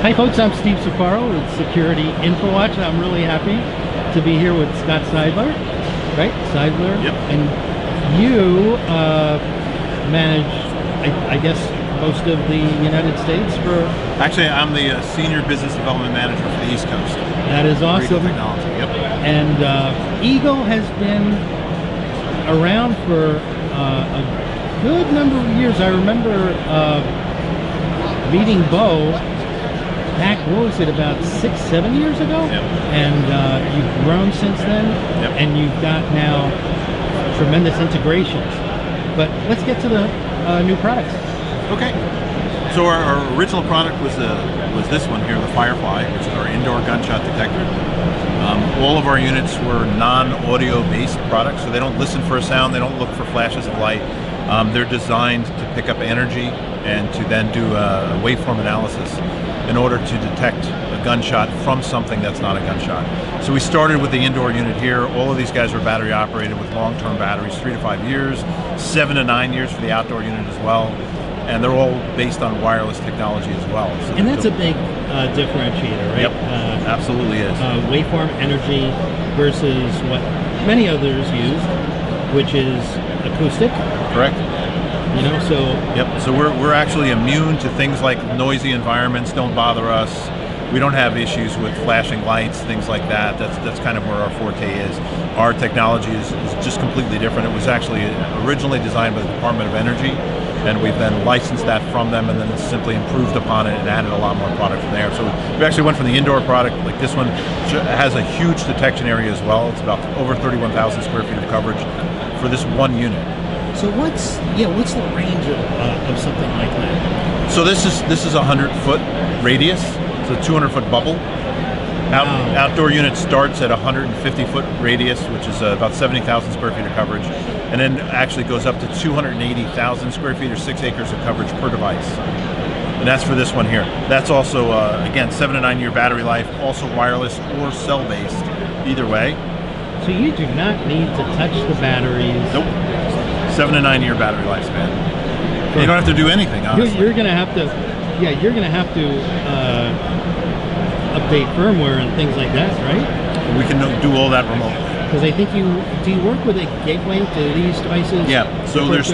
Hi folks, I'm Steve Safaro with SecurityInfoWatch. I'm really happy to be here with Scott Seidler, right? Seidler. Yep. And you manage, I guess, most of the United States for... Actually, I'm the Senior Business Development Manager for the East Coast. That is awesome. Technology, yep. And EAGL has been around for a good number of years. I remember meeting Bo back, what was it, about 6-7 years ago? Yep. And you've grown since then, yep. And you've got now tremendous integrations. But let's get to the new products. Okay. So our original product was this one here, the Firefly, which is our indoor gunshot detector. All of our units were non-audio based products, so they don't listen for a sound, they don't look for flashes of light. They're designed to pick up energy and to then do a waveform analysis in order to detect a gunshot from something that's not a gunshot. So we started with the indoor unit here. All of these guys were battery operated with long-term batteries, 3 to 5 years, 7 to 9 years for the outdoor unit as well. And they're all based on wireless technology as well. So and that's a big differentiator, right? Yep, absolutely is. Waveform energy versus what many others use, which is acoustic. Correct. You know, so... Yep, so we're actually immune to things like noisy environments, don't bother us. We don't have issues with flashing lights, things like that. That's kind of where our forte is. Our technology is just completely different. It was actually originally designed by the Department of Energy, and we've then licensed that from them and then simply improved upon it and added a lot more product from there. So we actually went from the indoor product, like this one has a huge detection area as well. It's about over 31,000 square feet of coverage for this one unit. So what's the range of something like that? So this is a 100-foot radius. It's a 200-foot bubble. Wow. Outdoor unit starts at 150-foot radius, which is about 70,000 square feet of coverage, and then actually goes up to 280,000 square feet or 6 acres of coverage per device. And that's for this one here. That's also, again, 7 to 9 year battery life, also wireless or cell-based, either way. So you do not need to touch the batteries. Nope. 7 to 9 year battery lifespan. You don't have to do anything, honestly. You're going to have to, you're going to have to update firmware and things like that, right? We can do all that remotely. Because I think do you work with a gateway to these devices? Yeah, so there's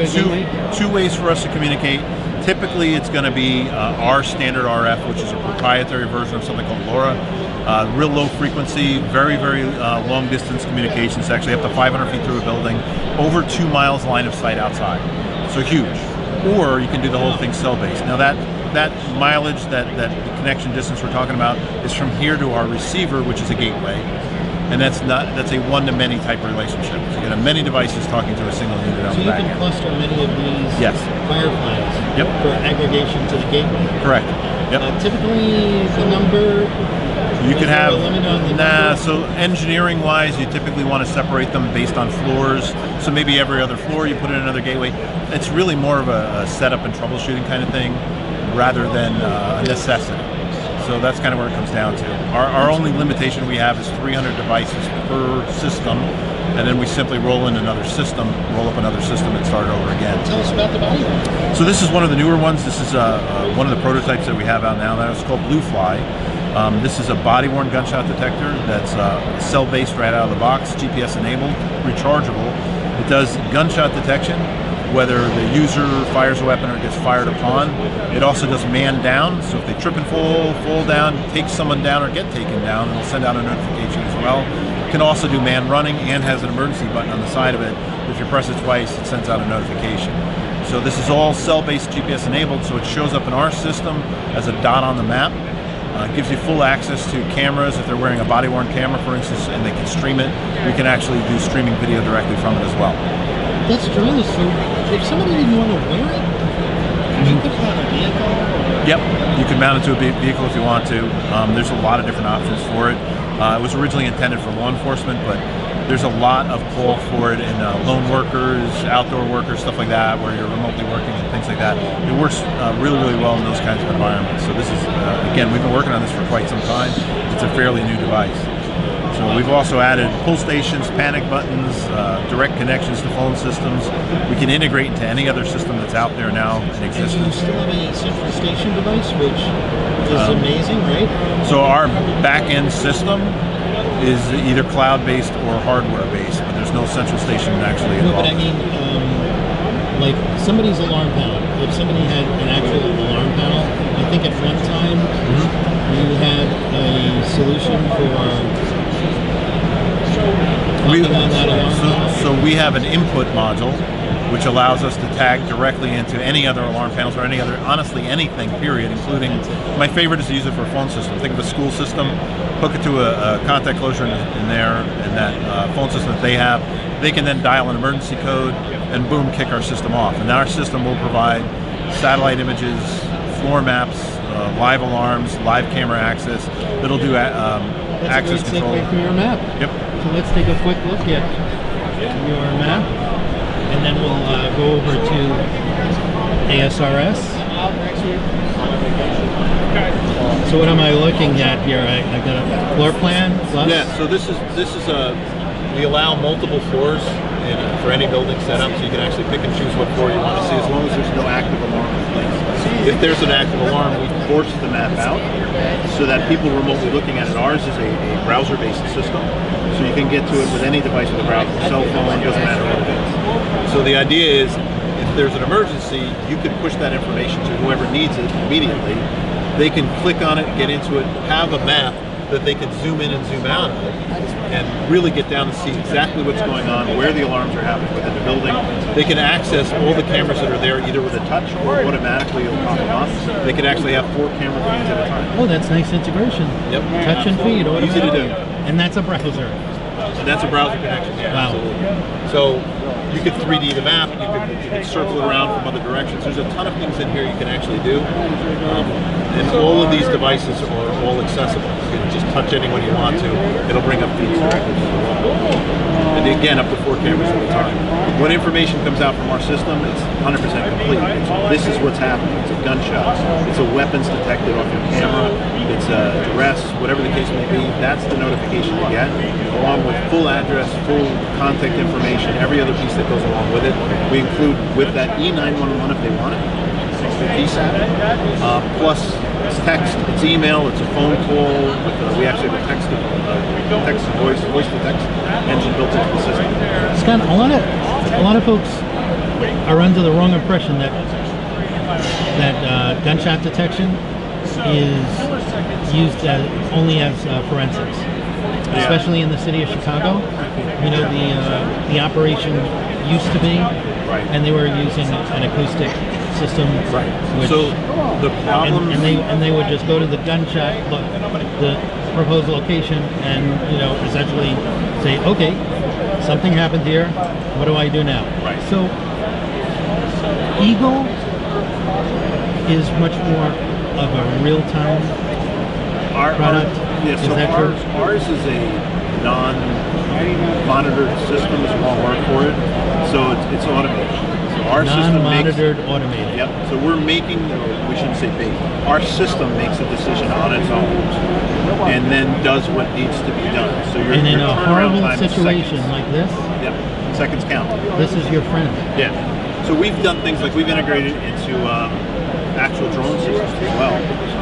two ways for us to communicate. Typically it's going to be our standard RF, which is a proprietary version of something called LoRa. Real low frequency, very, very long distance communications, actually up to 500 feet through a building, over 2 miles line of sight outside. So huge. Or you can do the whole thing cell-based. Now that mileage, that connection distance we're talking about is from here to our receiver, which is a gateway. And that's a one-to-many type relationship. So you get many devices talking to a single unit on the back end. So you can cluster many of these Fireflies for aggregation to the gateway? Correct. Yep. Typically the number... You could have, number? So engineering-wise, you typically want to separate them based on floors. So maybe every other floor you put in another gateway. It's really more of a setup and troubleshooting kind of thing rather than a necessity. So that's kind of where it comes down to. Our only limitation we have is 300 devices per system, and then we simply roll in another system, roll up another system, and start over again. Tell us about the body one. So this is one of the newer ones. This is one of the prototypes that we have out now. It's called BlueFly. This is a body-worn gunshot detector that's cell-based right out of the box, GPS-enabled, rechargeable. It does gunshot detection, whether the user fires a weapon or gets fired upon. It also does man down, so if they trip and fall down, take someone down or get taken down, it'll send out a notification as well. It can also do man running and has an emergency button on the side of it. If you press it twice, it sends out a notification. So this is all cell-based GPS-enabled, so it shows up in our system as a dot on the map. Gives you full access to cameras. If they're wearing a body-worn camera, for instance, and they can stream it, we can actually do streaming video directly from it as well. That's tremendous. So if somebody didn't want to wear it, could you put it on a vehicle? Yep, you can mount it to a vehicle if you want to. There's a lot of different options for it. It was originally intended for law enforcement, but there's a lot of call for it in lone workers, outdoor workers, stuff like that, where you're remotely working and things like that. It works really, really well in those kinds of environments. So this is, again, we've been working on this for quite some time. It's a fairly new device. So we've also added pull stations, panic buttons, direct connections to phone systems. We can integrate into any other system that's out there now in existence. And you still have a central station device, which is amazing, right? So our back-end system is either cloud-based or hardware-based, but there's no central station actually involved. No, but I mean, like somebody's alarm panel. If somebody had an actual alarm panel, I think at one time you had a solution for talking on that alarm panel. So we have an input module which allows us to tag directly into any other alarm panels or any other, honestly, anything, period, including, my favorite is to use it for a phone system. Think of a school system, hook it to a contact closure in there, and that phone system that they have. They can then dial an emergency code and boom, kick our system off. And our system will provide satellite images, floor maps, live alarms, live camera access. It'll do access control. That's a great segue for your map. Yep. So let's take a quick look at your map, and then we'll go over to A.S.R.S. So what am I looking at here? I've got a floor plan plus? Yeah, so this is we allow multiple floors for any building setup, so you can actually pick and choose what floor you want to see as long as there's no active alarm in place. If there's an active alarm, we force the map out so that people remotely looking at it. Ours is a browser-based system, so you can get to it with any device with a browser, cell phone, doesn't matter what it is. So the idea is, if there's an emergency, you can push that information to whoever needs it immediately. They can click on it, get into it, have a map that they can zoom in and zoom out of, and really get down to see exactly what's going on, where the alarms are happening within the building. They can access all the cameras that are there either with a touch or automatically it'll pop them on. They can actually have 4 camera feeds at a time. Oh, that's nice integration. Yep. Touch and feed. Easy to do. And that's a browser. And that's a browser connection, yeah. Wow. Absolutely. So you could 3D the map, you could circle it around from other directions. There's a ton of things in here you can actually do. And all of these devices are all accessible. You can just touch anyone you want to. It'll bring up feeds directly from the wall. And again, up to 4 cameras at a time. When information comes out from our system, it's 100% complete. This is what's happening. It's a gunshot. It's a weapons detected off your camera. It's a duress, whatever the case may be. That's the notification you get, along with full address, full contact information, every other piece that goes along with it. We include with that E911 if they want it, PSAP, plus it's text, it's email, it's a phone call. We actually have a text to voice to text engine built into the system. Scott, a lot of folks are under the wrong impression that gunshot detection is used only as forensics. Especially in the city of Chicago. You know, the operation used to be, and they were using an acoustic system. Right. Which, so the problem, and they would just go to the gunshot, the proposed location, and essentially say, okay, something happened here. What do I do now? Right. So EAGL is much more of a real-time product. Yeah, so ours is a non-monitored system, is a long word for it. So it's automated. So our non-monitored, automated. Yep. So we're making, we shouldn't say big. Our system makes a decision on its own, and then does what needs to be done. So and in a horrible situation like this, seconds count. This is your friend. Yeah. So we've done things like we've integrated into actual drone systems as well.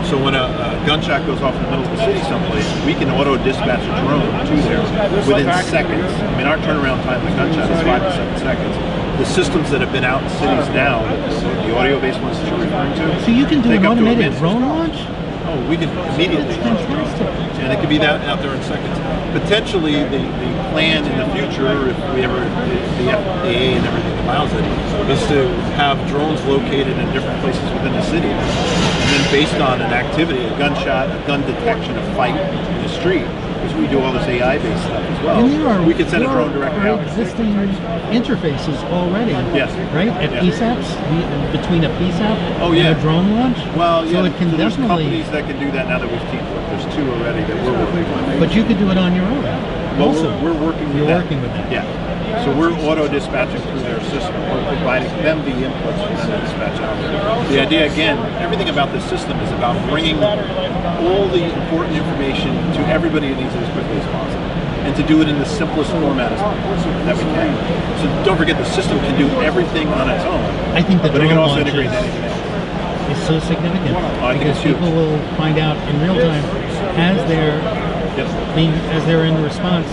So when a gunshot goes off in the middle of the city someplace, we can auto-dispatch a drone to there within seconds. I mean, our turnaround time of the gunshot is 5 to 7 seconds. The systems that have been out in cities now, the audio-based ones that you're referring to, so you can do an automated drone launch? Oh, we can immediately launch a drone. And it could be that out there in seconds. Potentially, the plan in the future, if we ever, the FAA and everything allows it, is to have drones located in different places within the city. And then based on an activity, a gunshot, a gun detection, a fight in the street, because we do all this AI-based stuff as well, we could send a drone directly out. Existing interfaces already, yes, right? At PSAPs, between a PSAP and a drone launch? Well, yeah, so it can there's definitely... companies that can do that now that we've teamed with. There's 2 already that we're working with. But you could do it on your own. Well, also, we're working with You're working with that. Yeah. So we're auto-dispatching through their system. We're providing them the inputs for them to dispatch out. The idea, again, everything about this system is about bringing all the important information to everybody who needs it as quickly as possible. and to do it in the simplest format that we can. So don't forget, the system can do everything on its own. I think the but it drone can also launch integrate anything else. is so significant because huge. people will find out in real time as they're in response.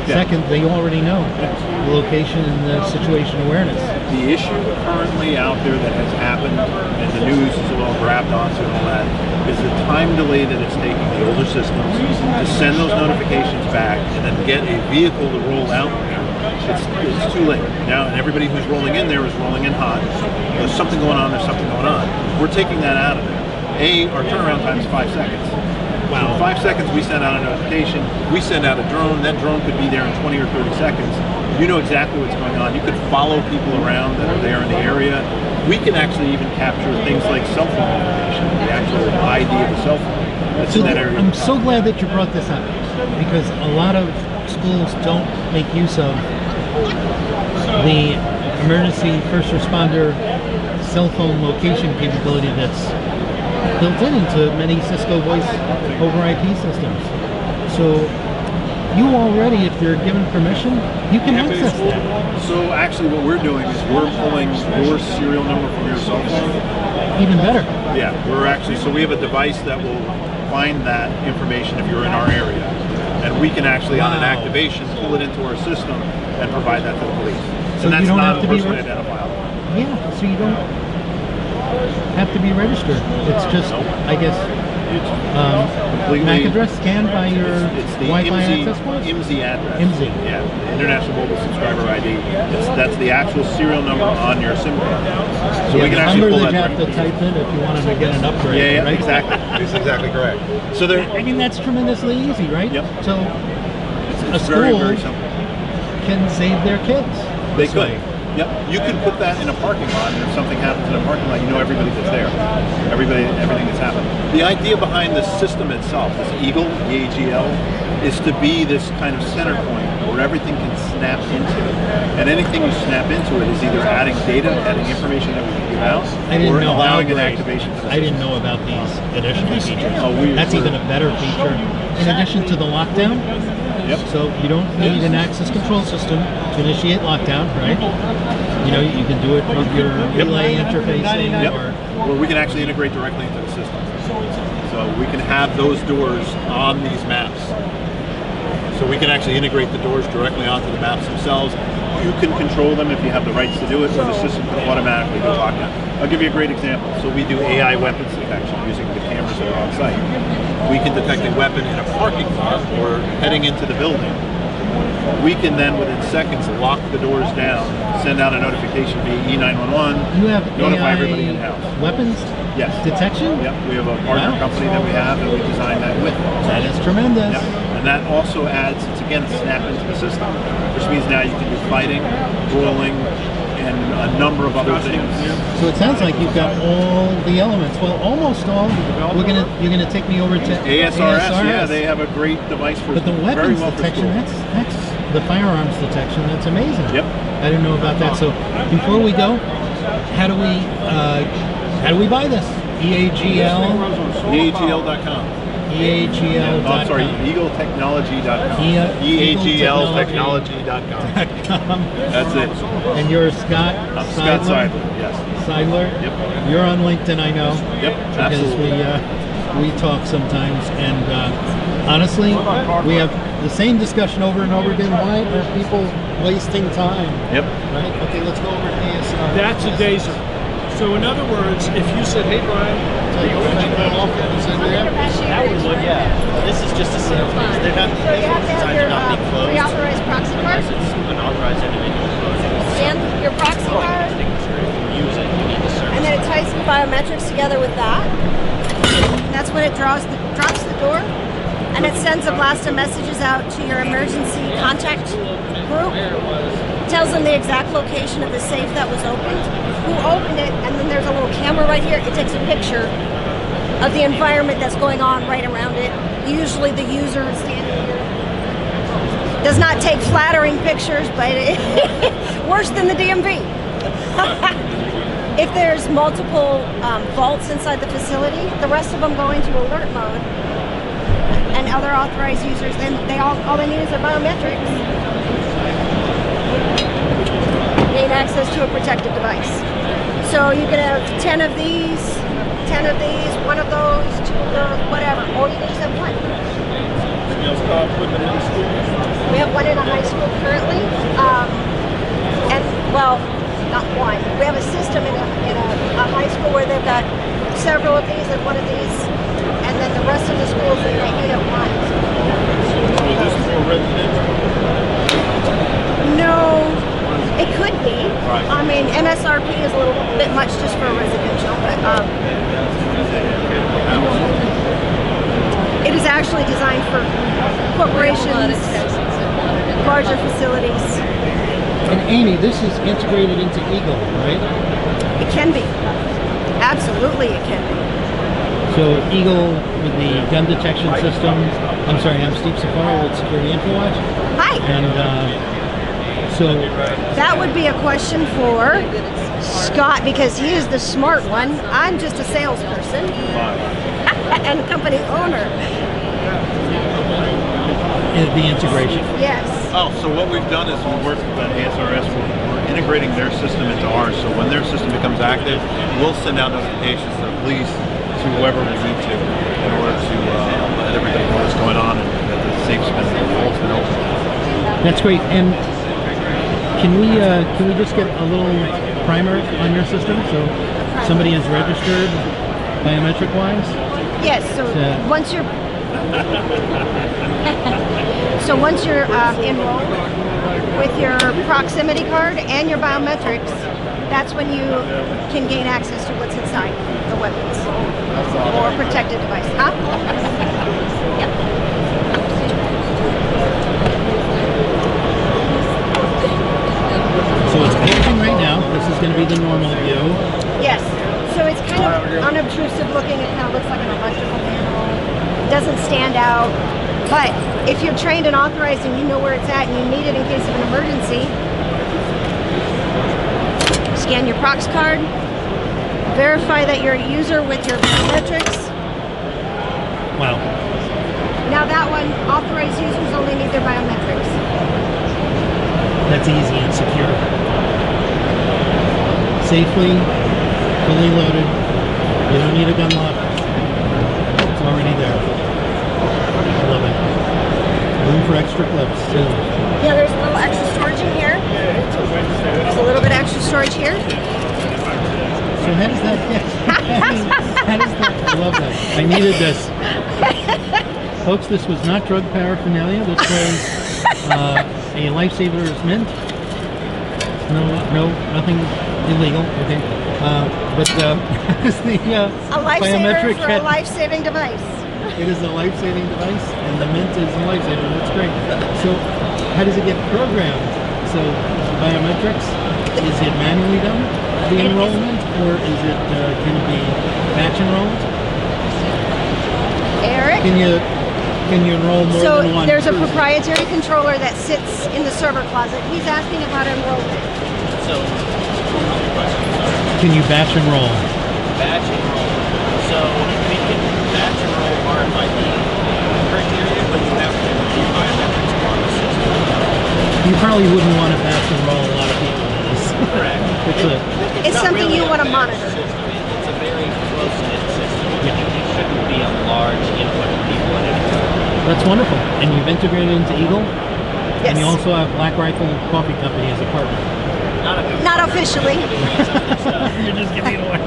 Second, they already know the location and the situation awareness. The issue currently out there that has happened, and the news is all grabbed onto and all that, is the time delay that it's taking the older systems to send those notifications back and then get a vehicle to roll out there. It's too late. Now, and everybody who's rolling in there is rolling in hot. There's something going on, there's something going on. We're taking that out of there. Our turnaround time is 5 seconds. Wow. So in 5 seconds, we send out a notification. We send out a drone. That drone could be there in 20 or 30 seconds. You know exactly what's going on. You could follow people around that are there in the area. We can actually even capture things like cell phone information, the actual ID of the cell phone that's in that area. I'm so glad that you brought this up because a lot of schools don't make use of the emergency first responder cell phone location capability that's built into many Cisco voice over IP systems. So you already, if you're given permission, you can access that. So actually what we're doing is we're pulling your serial number from your cell phone. Even better. Yeah, so we have a device that will find that information if you're in our area. And we can actually, on an activation, pull it into our system and provide that to the police. So and that's you don't not have to be personally identifiable. Yeah, so you don't have to be registered. It's just, I guess, MAC address scanned by your Wi-Fi access point? IMSI address. IMSI. Yeah, the International Mobile Subscriber ID. That's the actual serial number on your SIM card. So we can actually pull that. You have to type in if you wanted to get an upgrade. Yeah, right? Exactly. That's exactly correct. So I mean, that's tremendously easy, right? Yep. So it's a school very, very simple. can save their kids. They could. Yep. You can put that in a parking lot, and if something happens in a parking lot, you know everybody that's there. Everything that's happened. The idea behind the system itself, this EAGL, EAGL, is to be this kind of center point where everything can snap into. And anything you snap into it is either adding data, adding information that we can give out, or allowing an activation. I didn't know about these additional features. That's even a better feature. In addition to the lockdown, so you don't need an access control system to initiate lockdown, right? You know, you can do it with your relay interfacing. Or we can actually integrate directly into the system. So we can have those doors on these maps. So we can actually integrate the doors directly onto the maps themselves. You can control them if you have the rights to do it, or the system can automatically do lockdown. I'll give you a great example. So we do AI weapons detection using the cameras that are on site. We can detect a weapon in a parking lot or heading into the building. We can then, within seconds, lock the doors down, send out a notification via E911, you have notify AI everybody in-house. Weapons detection? Yep, we have a partner company that we have, and we designed that with them. That is tremendous. Yep. And that also adds, it's again, snap into the system, which means now you can do fighting, brawling, and a number of other things. So it sounds like you've got all the elements. Well, almost all. You're gonna take me over to A.S.R.S. Yeah, they have a great device for. But the weapons detection, that's the firearms detection. That's amazing. Yep. I didn't know about that. So before we go, how do we buy this? EAGL. EAGL.com. EAGL.com. I'm sorry, EagleTechnology.com. EAGLTechnology.com. That's it. And you're Scott? I'm Scott Seidler, yes. Seidler? Yep. You're on LinkedIn, I know. Yep, absolutely. Because we talk sometimes, and honestly, we have the same discussion over and over again. Why are people wasting time? Yep. Right? Okay, let's go over to A.S.R.S. That's a dazer. So in other words, if you said, hey Brian, that would look, this is just a sample. They're not designed to not be closed. Pre-authorized proxy card? It's unauthorized individual closing. And your proxy card? Use it, you need to serve. And then it ties the biometrics together with that. And that's when it drops the door. And it sends a blast of messages out to your emergency contact group. Tells them the exact location of the safe that was opened, who opened it, and then there's a little camera right here. It takes a picture of the environment that's going on right around it. Usually the user is standing here. Does not take flattering pictures, but worse than the DMV. If there's multiple vaults inside the facility, the rest of them go into alert mode. and other authorized users, then all they need is their biometrics. Gain access to a protected device. So you can have 10 of these, 1 of those, 2 of those, whatever, or you can just have 1. We have 1 in a high school currently, and well, not 1. We have a system in a high school where they've got several of these and 1 of these, and then the rest of the schools in that unit 1. Is this for residential? No, it could be. I mean, MSRP is a little bit much just for residential, but it is actually designed for corporations, larger facilities. And Amy, this is integrated into EAGL, right? It can be. Absolutely, it can be. So EAGL with the gun detection system. I'm sorry, I'm Steve Safaro with SecurityInfoWatch. Hi. And so that would be a question for Scott because he is the smart one. I'm just a salesperson and company owner. The integration. Yes. Oh, so what we've done is we worked with A.S.R.S. We're integrating their system into ours. So when their system becomes active, we'll send out notifications to the police, to whoever we need to, in order to let everybody know what's going on and that the safe's been open. That's great. And can we just get a little primer on your system so somebody is registered biometric wise? Yes. So once you're enrolled with your proximity card and your biometrics, that's when you can gain access to what's inside the weapons or protected device. Huh? Yep. So it's closing right now. This is going to be the normal view. Yes. So it's kind of unobtrusive looking. It kind of looks like an electrical panel. It doesn't stand out. But if you're trained and authorized and you know where it's at and you need it in case of an emergency, scan your Prox card, verify that you're a user with your biometrics. Wow. Now that one, authorized users only need their biometrics. That's easy and secure. Safely, fully loaded. You don't need a gun lock. It's already there. I love it. Room for extra clips too. Yeah, there's a little extra storage in here. There's a little bit extra storage here. So how does that get? How does that? I love that. I needed this. Folks, this was not drug paraphernalia. This was a lifesaver's mint. No, nothing illegal. Okay, but is the A lifesaver biometric for a life-saving device. It is a life-saving device, and the mint is a lifesaver. That's great. So, how does it get programmed? So, biometrics, is it manually done, the enrollment, or is it can it be batch enrolled? Eric? Can you enroll more than one? So there's a person? proprietary controller that sits in the server closet. He's asking about enrollment. So, Can you batch enroll? batch enroll. So we can batch enroll RFID criteria, but you have to do biometrics on the system. You probably wouldn't want to batch enroll a lot of people in this. Correct. It's not something really you a want to big monitor. system. It's a very close-knit system. Yeah. It shouldn't be a large input of people at any time. That's wonderful. And you've integrated into EAGL? Yes. And you also have Black Rifle Coffee Company as a partner. Not officially. You're just giving it away.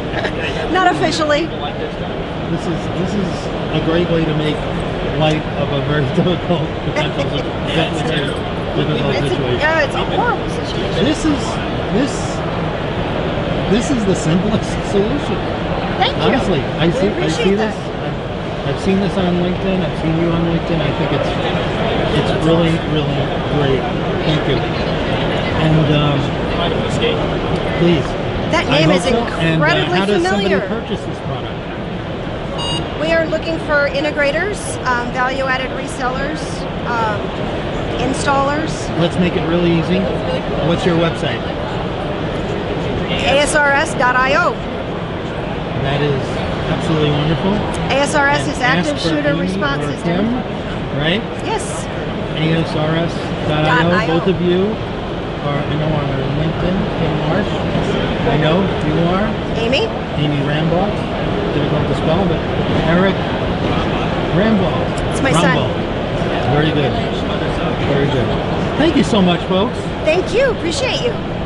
Not officially. This is a great way to make light of a very difficult potential situation. It's a horrible situation. This is the simplest solution. Thank you. Honestly, I see appreciate this. that. I've seen this on LinkedIn. I've seen you on LinkedIn. I think it's really, really great. Thank you. And please. That name is incredibly how does familiar. somebody purchase this product? We are looking for integrators, value-added resellers, installers. Let's make it really easy. What's your website? A.S.R.S.io. That is Absolutely wonderful. A.S.R.S. And is Active ask for Shooter Amy Response or System. Kim, right? Yes. A.S.R.S.io. .io. Both of you are, I know, on our LinkedIn. Kim Marsh. I know you are. Amy? Amy Rambaugh. Difficult to spell, but Eric Rambaugh. It's my son. Very good. Very good. Thank you so much, folks. Thank you. Appreciate you.